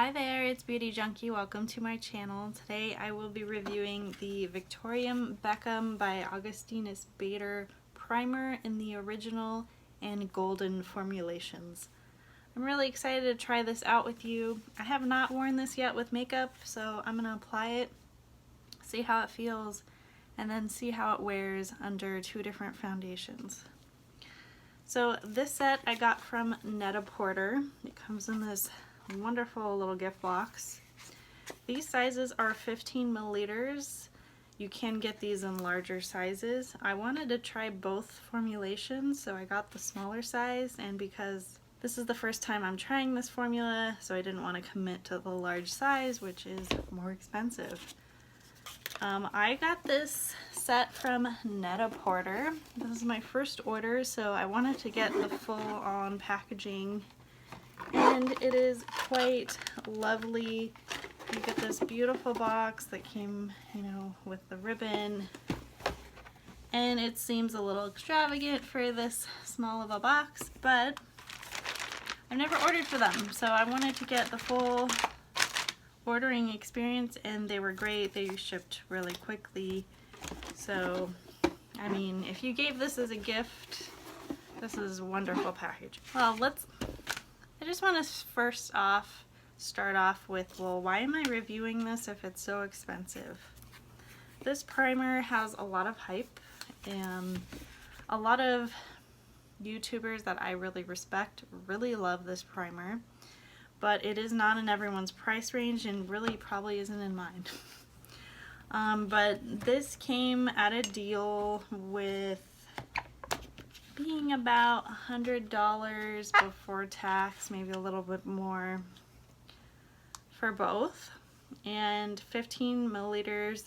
Hi there, it's Beauty Junkie. Welcome to my channel. Today I will be reviewing the Beckham by Augustinus Bader primer in the original and golden formulations. I'm really excited to try this out with you. I have not worn this yet with makeup, so I'm going to apply it, see how it feels, and then see how it wears under two different foundations. So this set I got from Net-a-Porter. It comes in this wonderful little gift box. These sizes are 15 milliliters. You can get these in larger sizes. I wanted to try both formulations, so I got the smaller size, and because this is the first time I'm trying this formula, so I didn't want to commit to the large size, which is more expensive. I got this set from Net-a-Porter. This is my first order, so I wanted to get the full-on packaging. And it is quite lovely. You get this beautiful box that came, with the ribbon. And it seems a little extravagant for this small of a box, but I've never ordered for them, so I wanted to get the full ordering experience, and they were great. They shipped really quickly. So, I mean, if you gave this as a gift, this is a wonderful package. Well, I just want to start off with, well, why am I reviewing this if it's so expensive? This primer has a lot of hype, and a lot of YouTubers that I really respect really love this primer, but it is not in everyone's price range and really probably isn't in mine. But this came at a deal with being about $100 before tax, maybe a little bit more for both, and 15 milliliters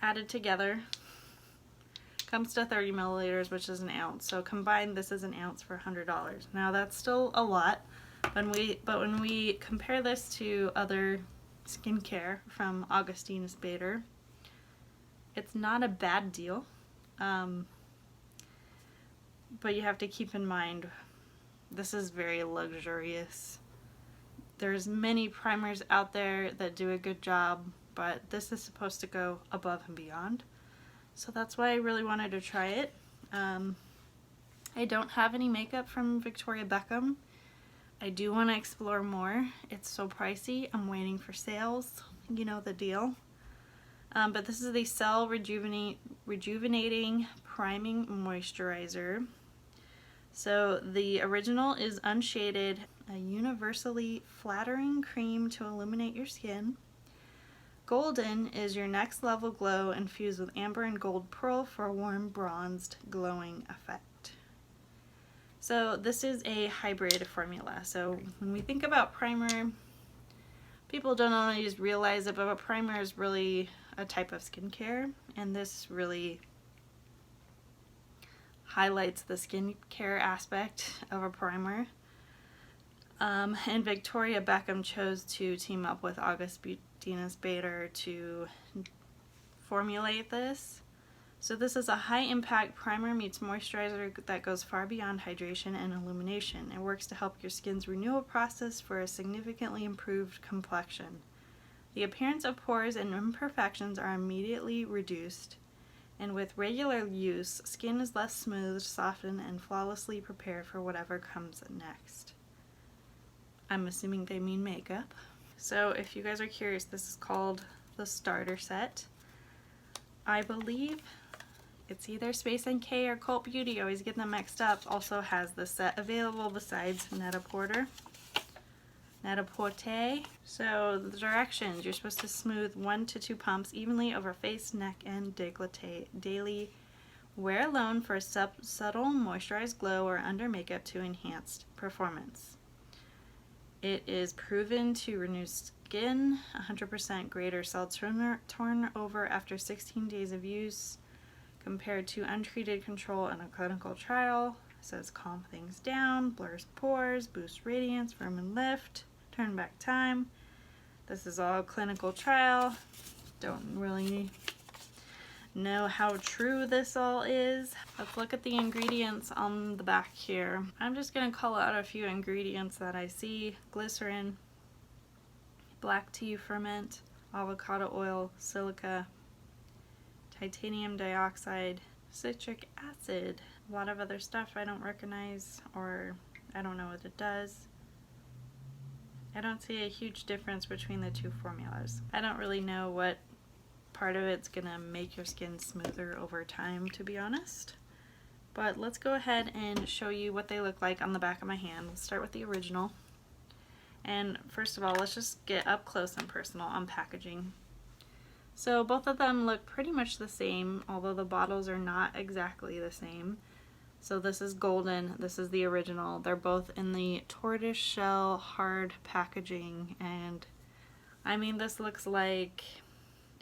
added together. Comes to 30 milliliters, which is an ounce, so combined this is an ounce for $100. Now that's still a lot, but when we compare this to other skincare from Augustinus Bader, it's not a bad deal. But you have to keep in mind, this is very luxurious. There's many primers out there that do a good job, but this is supposed to go above and beyond. So that's why I really wanted to try it. I don't have any makeup from Victoria Beckham. I do want to explore more. It's so pricey. I'm waiting for sales. You know the deal. But this is the Cell Rejuvenating Priming Moisturizer. So the original is unshaded, a universally flattering cream to illuminate your skin. Golden is your next level glow infused with amber and gold pearl for a warm, bronzed, glowing effect. So this is a hybrid formula. So when we think about primer, people don't always realize it, but a primer is really a type of skincare, and this really highlights the skincare aspect of a primer. And Victoria Beckham chose to team up with Augustinus Bader to formulate this. So this is a high-impact primer meets moisturizer that goes far beyond hydration and illumination. It works to help your skin's renewal process for a significantly improved complexion. The appearance of pores and imperfections are immediately reduced, and with regular use, skin is less smooth, softened, and flawlessly prepared for whatever comes next. I'm assuming they mean makeup. So if you guys are curious, this is called the starter set. I believe it's either Space NK or Cult Beauty, I always get them mixed up, also has this set available besides Net-a-Porter. Net-a-Porter. So the directions, you're supposed to smooth 1 to 2 pumps evenly over face, neck, and décolleté daily. Wear alone for a subtle moisturized glow or under makeup to enhance performance. It is proven to renew skin, 100% greater cell turnover after 16 days of use compared to untreated control in a clinical trial. It says calm things down, blurs pores, boosts radiance, firm and lift, turn back time. This is all clinical trial. Don't really know how true this all is. Let's look at the ingredients on the back here. I'm just going to call out a few ingredients that I see. Glycerin, black tea ferment, avocado oil, silica, titanium dioxide, citric acid, a lot of other stuff I don't recognize, or I don't know what it does. I don't see a huge difference between the two formulas. I don't really know what part of it's gonna make your skin smoother over time, to be honest. But let's go ahead and show you what they look like on the back of my hand. Let's start with the original. And first of all, let's just get up close and personal on packaging. So both of them look pretty much the same, although the bottles are not exactly the same. So this is golden, this is the original. They're both in the tortoise shell hard packaging, and I mean, this looks like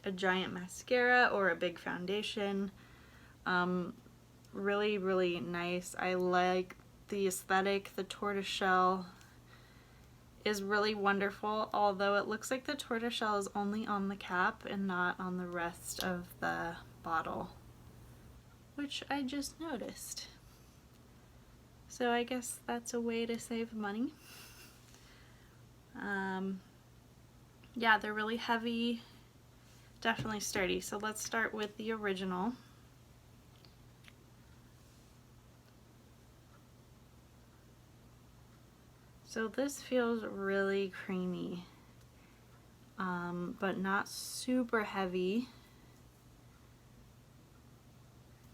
a giant mascara or a big foundation. Really, really nice. I like the aesthetic. The tortoise shell is really wonderful, although it looks like the tortoise shell is only on the cap and not on the rest of the bottle, which I just noticed. So I guess that's a way to save money. Yeah, they're really heavy, definitely sturdy. So let's start with the original. So this feels really creamy, but not super heavy.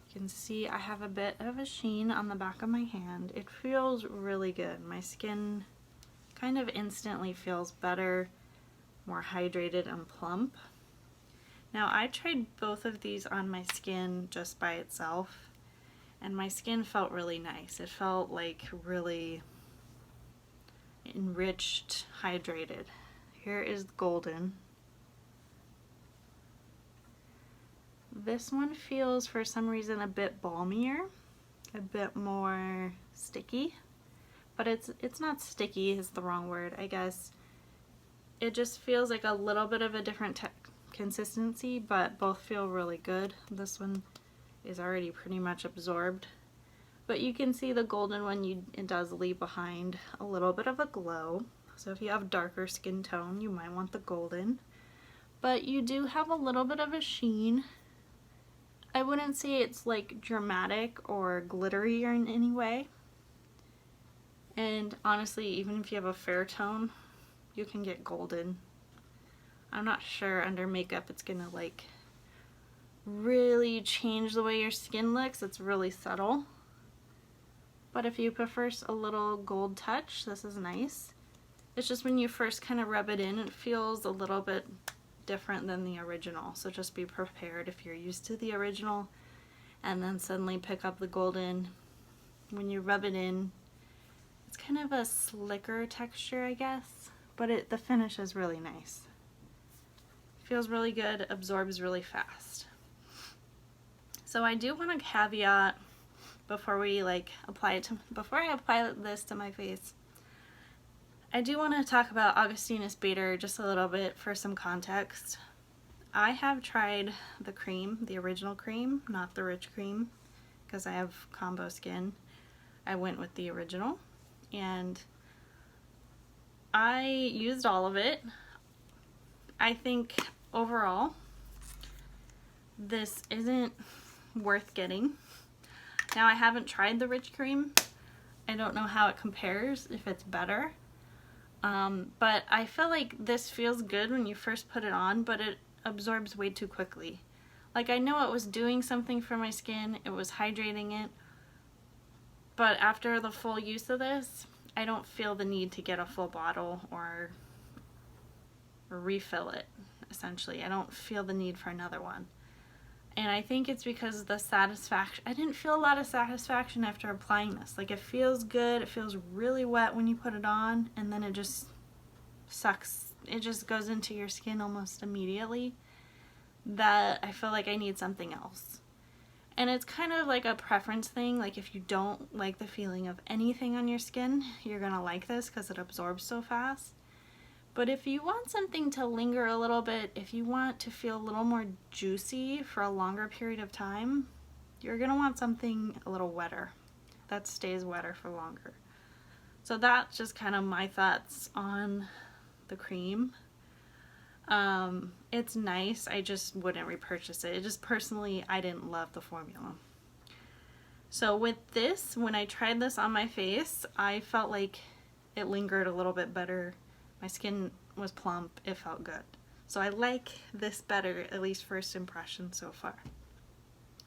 You can see I have a bit of a sheen on the back of my hand. It feels really good. My skin kind of instantly feels better, more hydrated and plump. Now I tried both of these on my skin just by itself, and my skin felt really nice. It felt like really enriched, hydrated. Here is golden. This one feels for some reason a bit balmier, a bit more sticky, but it's not sticky is the wrong word, I guess. It just feels like a little bit of a different consistency, but both feel really good. This one is already pretty much absorbed, but you can see the golden one, it does leave behind a little bit of a glow. So if you have darker skin tone, you might want the golden, but you do have a little bit of a sheen. I wouldn't say it's like dramatic or glittery or in any way. And honestly, even if you have a fair tone, you can get golden. I'm not sure under makeup it's gonna like really change the way your skin looks. It's really subtle. But if you prefer a little gold touch, this is nice. It's just when you first kind of rub it in, it feels a little bit different than the original, so just be prepared if you're used to the original and then suddenly pick up the golden. When you rub it in, it's kind of a slicker texture, I guess, but the finish is really nice. Feels really good, absorbs really fast. So I do want to caveat before we before I apply this to my face, I do want to talk about Augustinus Bader just a little bit for some context. I have tried the cream, the original cream, not the rich cream, because I have combo skin. I went with the original, and I used all of it. I think overall, this isn't worth getting. Now, I haven't tried the rich cream. I don't know how it compares, if it's better. But I feel like this feels good when you first put it on, but it absorbs way too quickly. Like, I know it was doing something for my skin, it was hydrating it, but after the full use of this, I don't feel the need to get a full bottle or refill it, essentially. I don't feel the need for another one. And I think it's because the satisfaction, I didn't feel a lot of satisfaction after applying this. Like, it feels good, it feels really wet when you put it on, and then it just sucks. It just goes into your skin almost immediately, that I feel like I need something else. And it's kind of like a preference thing. Like, if you don't like the feeling of anything on your skin, you're gonna like this because it absorbs so fast. But if you want something to linger a little bit, if you want to feel a little more juicy for a longer period of time, you're gonna want something a little wetter, that stays wetter for longer. So that's just kind of my thoughts on the cream. It's nice, I just wouldn't repurchase it. It just personally, I didn't love the formula. So with this, when I tried this on my face, I felt like it lingered a little bit better. My skin was plump, it felt good. So I like this better, at least first impression so far.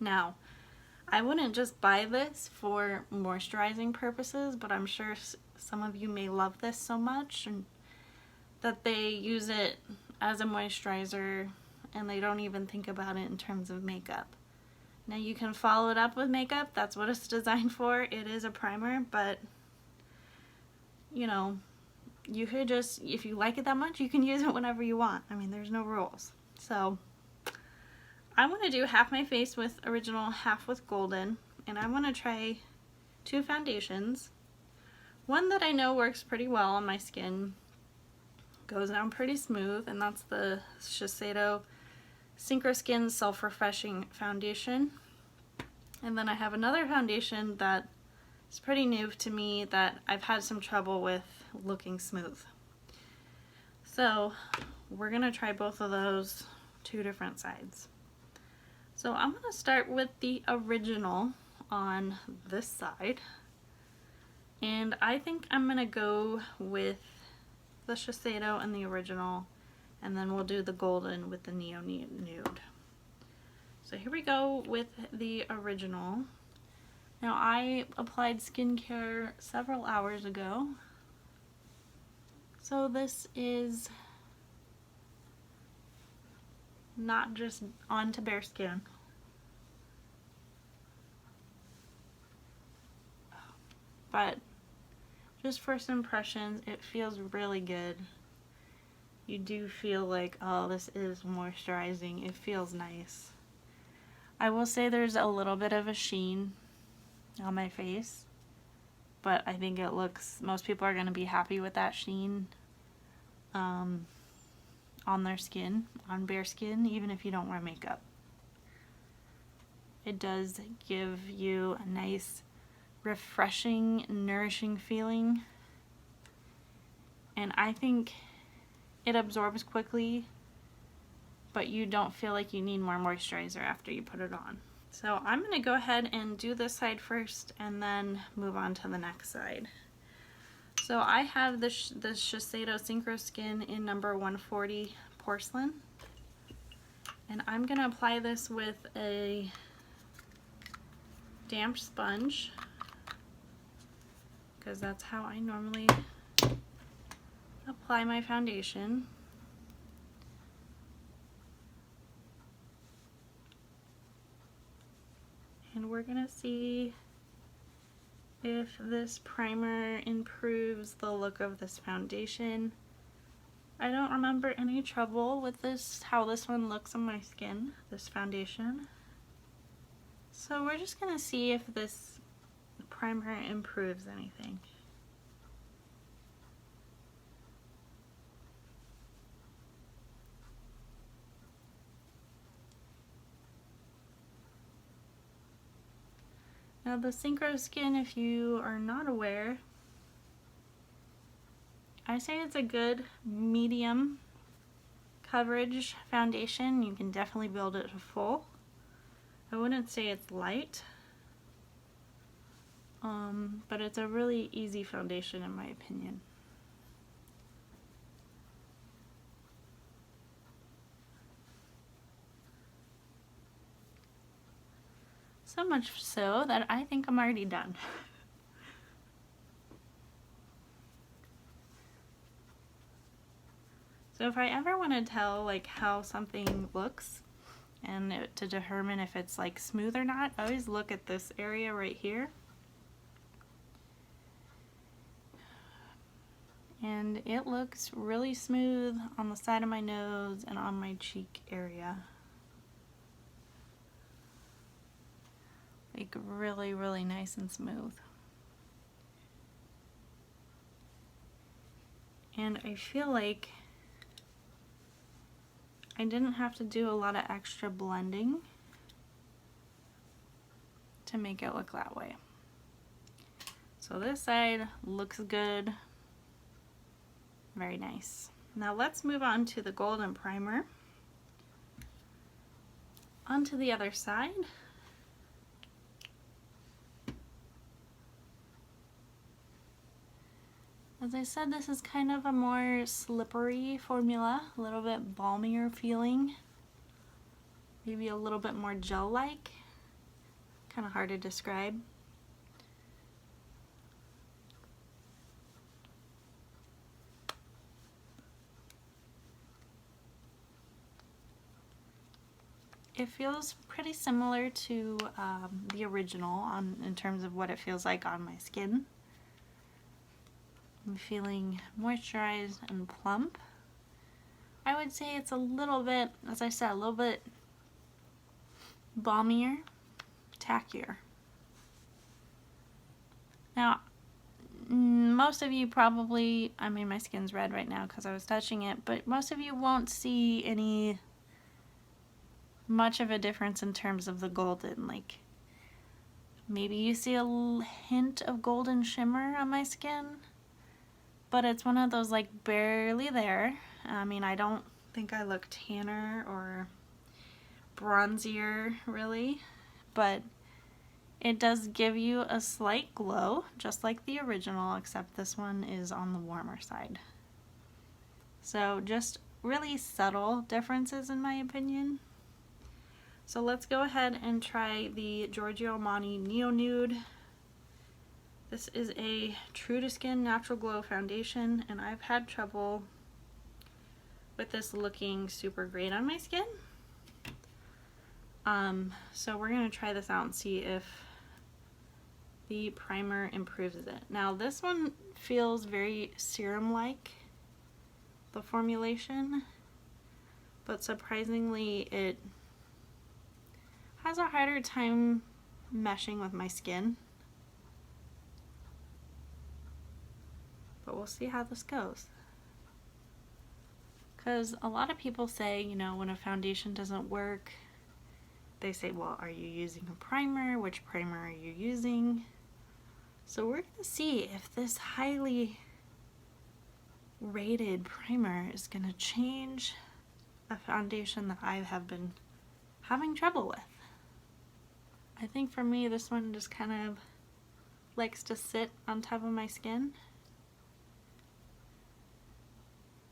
Now, I wouldn't just buy this for moisturizing purposes, but I'm sure some of you may love this so much and that they use it as a moisturizer and they don't even think about it in terms of makeup. Now you can follow it up with makeup, that's what it's designed for. It is a primer, but you know, you could just, if you like it that much, you can use it whenever you want. I mean, there's no rules. So I want to do half my face with original, half with golden, and I want to try two foundations. One that I know works pretty well on my skin, goes down pretty smooth, and that's the Shiseido Synchro Skin Self-Refreshing Foundation. And then I have another foundation that is pretty new to me that I've had some trouble with looking smooth. So we're gonna try both of those, two different sides. So I'm gonna start with the original on this side. And I think I'm gonna go with the Shiseido and the original, and then we'll do the golden with the Neo Nude. So here we go with the original. Now I applied skincare several hours ago, so this is not just onto bare skin. But just first impressions, it feels really good. You do feel like, oh, this is moisturizing. It feels nice. I will say there's a little bit of a sheen on my face, but I think it looks, most people are going to be happy with that sheen on their skin, on bare skin, even if you don't wear makeup. It does give you a nice, refreshing, nourishing feeling, and I think it absorbs quickly, but you don't feel like you need more moisturizer after you put it on. So I'm going to go ahead and do this side first and then move on to the next side. So I have the Shiseido Synchro Skin in number 140 Porcelain, and I'm going to apply this with a damp sponge because that's how I normally apply my foundation. And we're gonna see if this primer improves the look of this foundation. I don't remember any trouble with this, how this one looks on my skin, this foundation. So we're just gonna see if this primer improves anything. Now the Synchro Skin, if you are not aware, I say it's a good medium coverage foundation. You can definitely build it to full. I wouldn't say it's light, but it's a really easy foundation in my opinion. So much so that I think I'm already done. So if I ever want to tell like how something looks and to determine if it's like smooth or not, I always look at this area right here. And it looks really smooth on the side of my nose and on my cheek area. Like really, really nice and smooth. And I feel like I didn't have to do a lot of extra blending to make it look that way. So this side looks good. Very nice. Now let's move on to the golden primer. Onto the other side. As I said, this is kind of a more slippery formula, a little bit balmier feeling, maybe a little bit more gel-like, kind of hard to describe. It feels pretty similar to the original in terms of what it feels like on my skin. I'm feeling moisturized and plump. I would say it's a little bit, as I said, a little bit balmier, tackier. Now, most of you probably, I mean my skin's red right now because I was touching it, but most of you won't see any much of a difference in terms of the golden. Like, maybe you see a hint of golden shimmer on my skin, but it's one of those like barely there. I mean, I don't think I look tanner or bronzier really, but it does give you a slight glow, just like the original, except this one is on the warmer side. So just really subtle differences in my opinion. So let's go ahead and try the Giorgio Armani Neo Nude. This is a True to Skin Natural Glow Foundation, and I've had trouble with this looking super great on my skin. So we're going to try this out and see if the primer improves it. Now this one feels very serum-like, the formulation, but surprisingly it has a harder time meshing with my skin. But we'll see how this goes. Because a lot of people say, you know, when a foundation doesn't work, they say, well, are you using a primer? Which primer are you using? So we're going to see if this highly rated primer is going to change a foundation that I have been having trouble with. I think for me, this one just kind of likes to sit on top of my skin.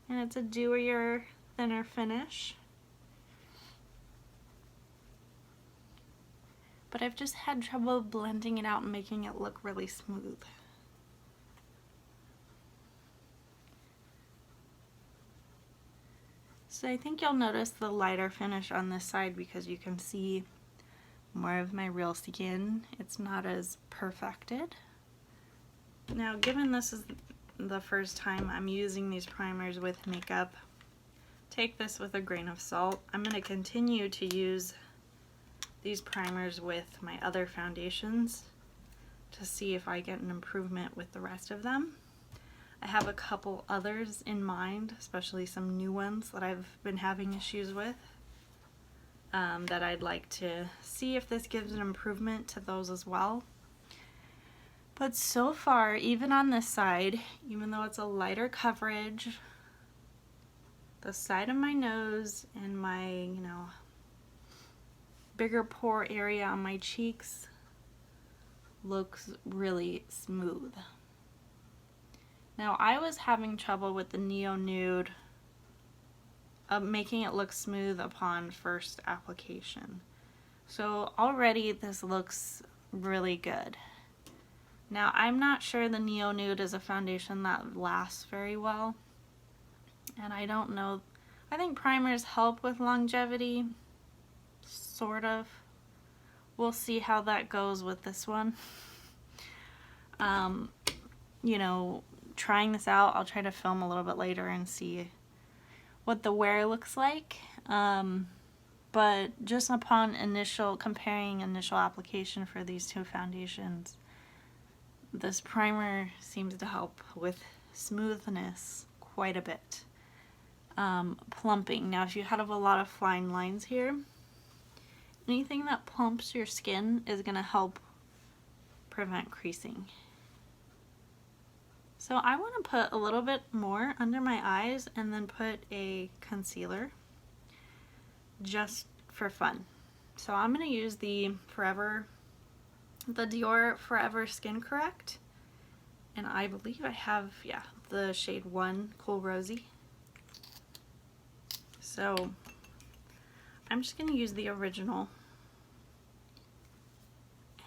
And it's a dewier, thinner finish. But I've just had trouble blending it out and making it look really smooth. So I think you'll notice the lighter finish on this side because you can see more of my real skin. It's not as perfected. Now, given this is the first time I'm using these primers with makeup, take this with a grain of salt. I'm going to continue to use these primers with my other foundations to see if I get an improvement with the rest of them. I have a couple others in mind, especially some new ones that I've been having issues with, that I'd like to see if this gives an improvement to those as well. But so far, even on this side, even though it's a lighter coverage, the side of my nose and my, you know, bigger pore area on my cheeks looks really smooth. Now, I was having trouble with the Neo Nude making it look smooth upon first application. So already this looks really good. Now, I'm not sure the Neo Nude is a foundation that lasts very well. And I don't know, I think primers help with longevity, sort of. We'll see how that goes with this one. You know, trying this out, I'll try to film a little bit later and see what the wear looks like. But just upon comparing initial application for these two foundations, this primer seems to help with smoothness quite a bit. Plumping. Now, if you have a lot of fine lines here, anything that plumps your skin is going to help prevent creasing. So I want to put a little bit more under my eyes and then put a concealer just for fun. So I'm going to use the Dior Forever Skin Correct. And I believe I have, yeah, the shade 1 Cool Rosy. So I'm just going to use the original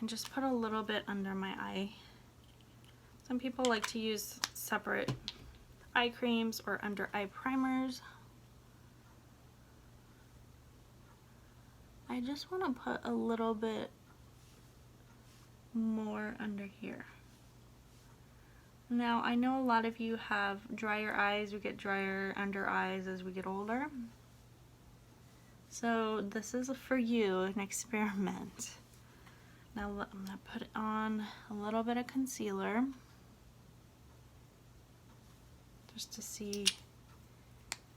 and just put a little bit under my eye. Some people like to use separate eye creams or under eye primers. I just want to put a little bit more under here. Now, I know a lot of you have drier eyes. We get drier under eyes as we get older. So this is for you, an experiment. Now I'm going to put on a little bit of concealer just to see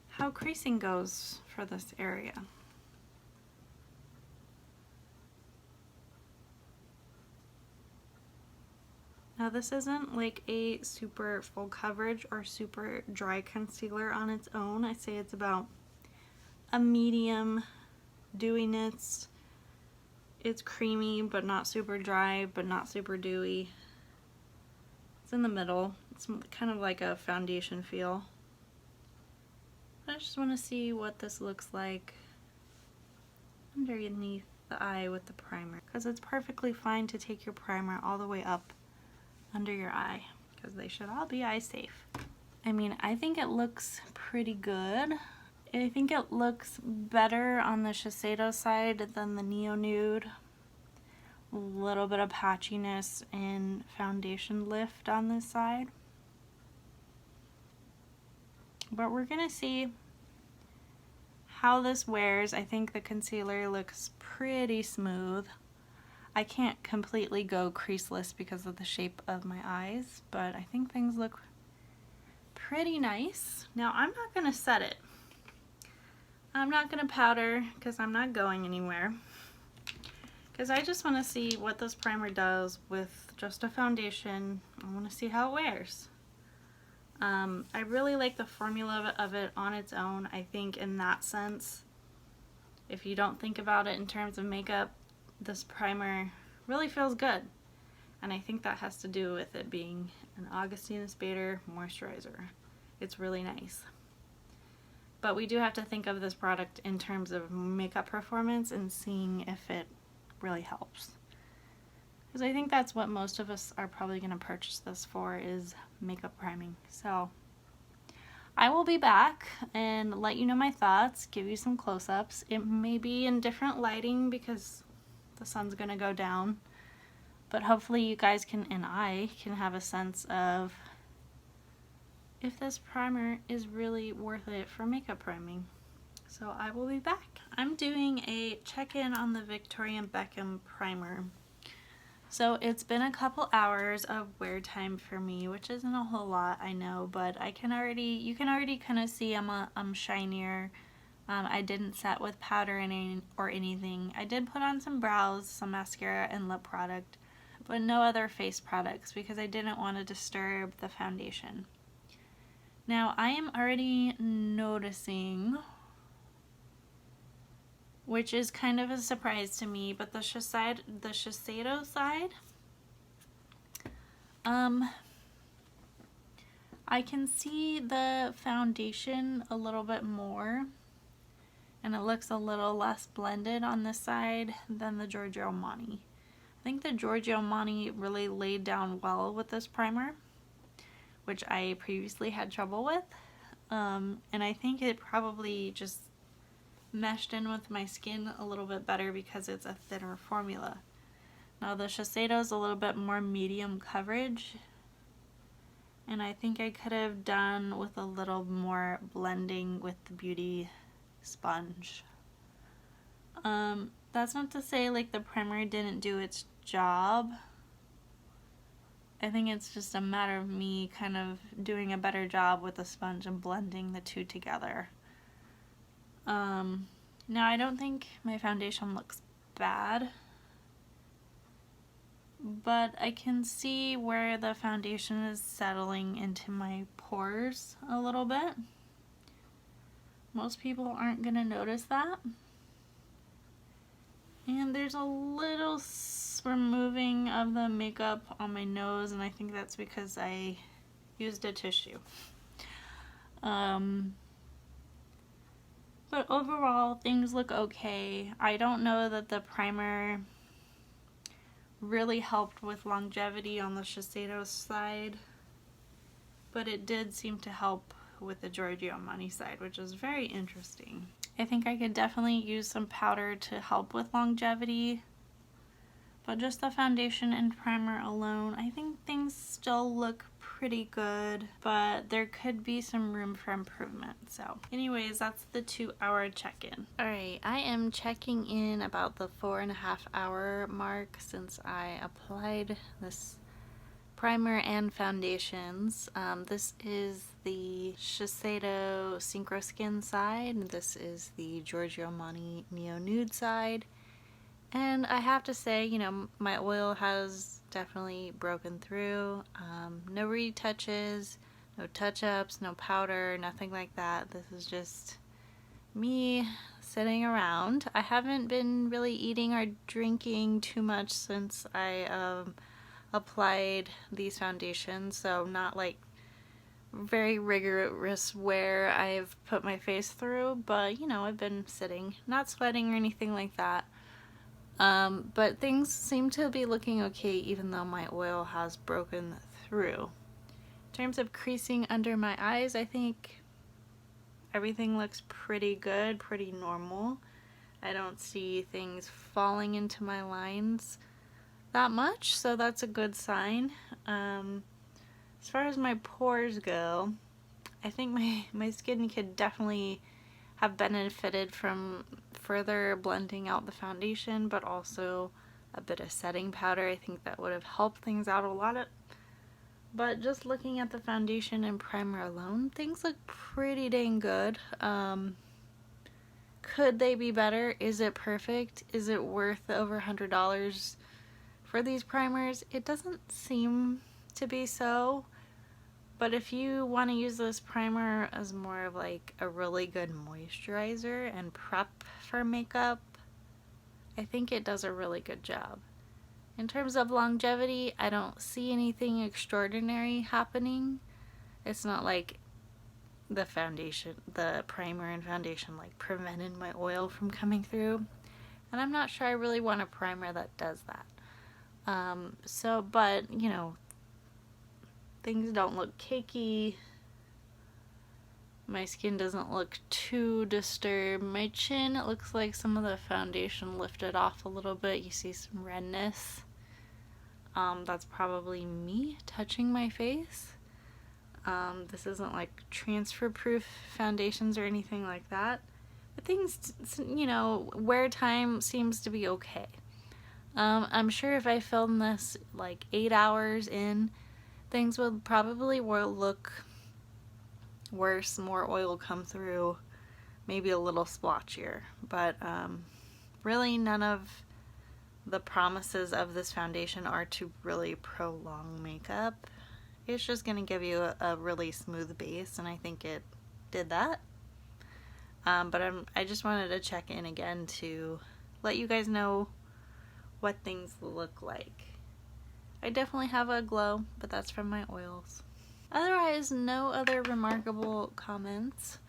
how creasing goes for this area. Now this isn't like a super full coverage or super dry concealer on its own. I say it's about a medium dewiness. It's creamy but not super dry but not super dewy. It's in the middle. It's kind of like a foundation feel. I just want to see what this looks like underneath the eye with the primer, because it's perfectly fine to take your primer all the way up under your eye, because they should all be eye safe. I mean, I think it looks pretty good. I think it looks better on the Shiseido side than the Neo Nude. A little bit of patchiness and foundation lift on this side. But we're gonna see how this wears. I think the concealer looks pretty smooth. I can't completely go creaseless because of the shape of my eyes, but I think things look pretty nice. Now I'm not gonna set it. I'm not gonna powder because I'm not going anywhere. Because I just want to see what this primer does with just a foundation. I want to see how it wears. I really like the formula of it on its own. I think in that sense, if you don't think about it in terms of makeup, this primer really feels good. And I think that has to do with it being an Augustinus Bader moisturizer. It's really nice. But we do have to think of this product in terms of makeup performance and seeing if it really helps. Because I think that's what most of us are probably going to purchase this for, is makeup priming. So I will be back and let you know my thoughts, give you some close-ups. It may be in different lighting because the sun's going to go down, but hopefully you guys can, and I can, have a sense of if this primer is really worth it for makeup priming. So I will be back. I'm doing a check-in on the Victorian Beckham primer. So it's been a couple hours of wear time for me, which isn't a whole lot, I know, but you can already kind of see I'm shinier. I didn't set with powder or anything. I did put on some brows, some mascara and lip product, but no other face products because I didn't want to disturb the foundation. Now I am already noticing, which is kind of a surprise to me, but the Shiseido side, I can see the foundation a little bit more, and it looks a little less blended on this side than the Giorgio Armani. I think the Giorgio Armani really laid down well with this primer, which I previously had trouble with, and I think it probably just meshed in with my skin a little bit better because it's a thinner formula. Now the Shiseido is a little bit more medium coverage, and I think I could have done with a little more blending with the beauty sponge. That's not to say like the primer didn't do its job. I think it's just a matter of me kind of doing a better job with the sponge and blending the two together. Now I don't think my foundation looks bad. but I can see where the foundation is settling into my pores a little bit. Most people aren't gonna notice that. And there's a little removing of the makeup on my nose, and I think that's because I used a tissue. But overall, things look okay. I don't know that the primer really helped with longevity on the Shiseido side, but it did seem to help with the Giorgio Armani side, which is very interesting. I think I could definitely use some powder to help with longevity, but just the foundation and primer alone, I think things still look pretty good, but there could be some room for improvement. So anyways, that's the 2-hour check-in. Alright, I am checking in about the 4.5-hour mark since I applied this primer and foundations. This is the Shiseido Synchro Skin side, and this is the Giorgio Armani Neo Nude side. And I have to say, you know, my oil has definitely broken through. No retouches, no touch-ups, no powder, nothing like that. This is just me sitting around. I haven't been really eating or drinking too much since I applied these foundations, so not like very rigorous wear I've put my face through, but you know, I've been sitting, not sweating or anything like that. But things seem to be looking okay even though my oil has broken through. In terms of creasing under my eyes, I think everything looks pretty good, pretty normal. I don't see things falling into my lines that much, so that's a good sign. As far as my pores go, I think my skin could definitely have benefited from further blending out the foundation, but also a bit of setting powder. I think that would have helped things out a lot. But just looking at the foundation and primer alone, things look pretty dang good. Could they be better? Is it perfect? Is it worth the over $100 for these primers? It doesn't seem to be so. But if you want to use this primer as more of like a really good moisturizer and prep for makeup, I think it does a really good job. In terms of longevity, I don't see anything extraordinary happening. It's not like the foundation, the primer and foundation like prevented my oil from coming through. And I'm not sure I really want a primer that does that. But you know, things don't look cakey. My skin doesn't look too disturbed. My chin, it looks like some of the foundation lifted off a little bit. You see some redness. That's probably me touching my face. This isn't like transfer proof foundations or anything like that. But things, you know, wear time seems to be okay. I'm sure if I filmed this like 8 hours in, things would probably look worse, more oil come through, maybe a little splotchier, but really none of the promises of this foundation are to really prolong makeup. It's just going to give you a really smooth base, and I think it did that. But I just wanted to check in again to let you guys know what things look like. I definitely have a glow, but that's from my oils. Otherwise, no other remarkable comments.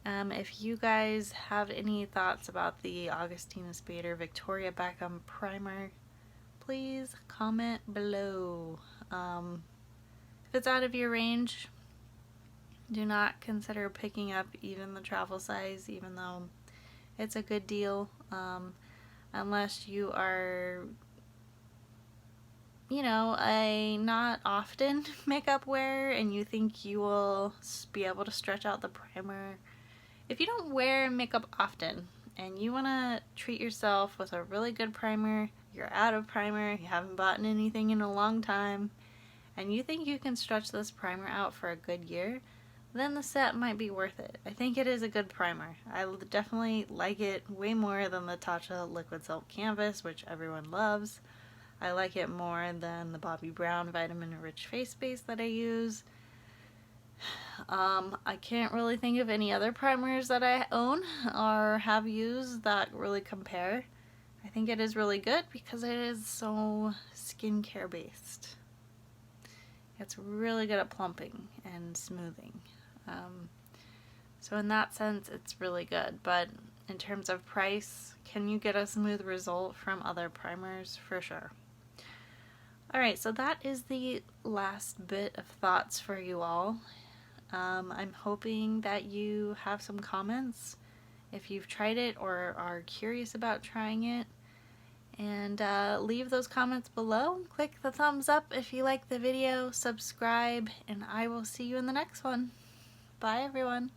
If you guys have any thoughts about the Augustina Spader Victoria Beckham primer, please comment below. If it's out of your range, do not consider picking up even the travel size, even though it's a good deal, unless you are, you know, a not often makeup wearer and you think you will be able to stretch out the primer. If you don't wear makeup often and you want to treat yourself with a really good primer, you're out of primer, you haven't bought anything in a long time, and you think you can stretch this primer out for a good year, then the set might be worth it. I think it is a good primer. I definitely like it way more than the Tatcha Liquid Silk Canvas, which everyone loves. I like it more than the Bobbi Brown Vitamin Rich Face Base that I use. I can't really think of any other primers that I own or have used that really compare. I think it is really good because it is so skincare based. It's really good at plumping and smoothing. So in that sense, it's really good. But in terms of price, can you get a smooth result from other primers? For sure. Alright, so that is the last bit of thoughts for you all. I'm hoping that you have some comments if you've tried it or are curious about trying it. And leave those comments below. Click the thumbs up if you like the video, subscribe, and I will see you in the next one. Bye everyone.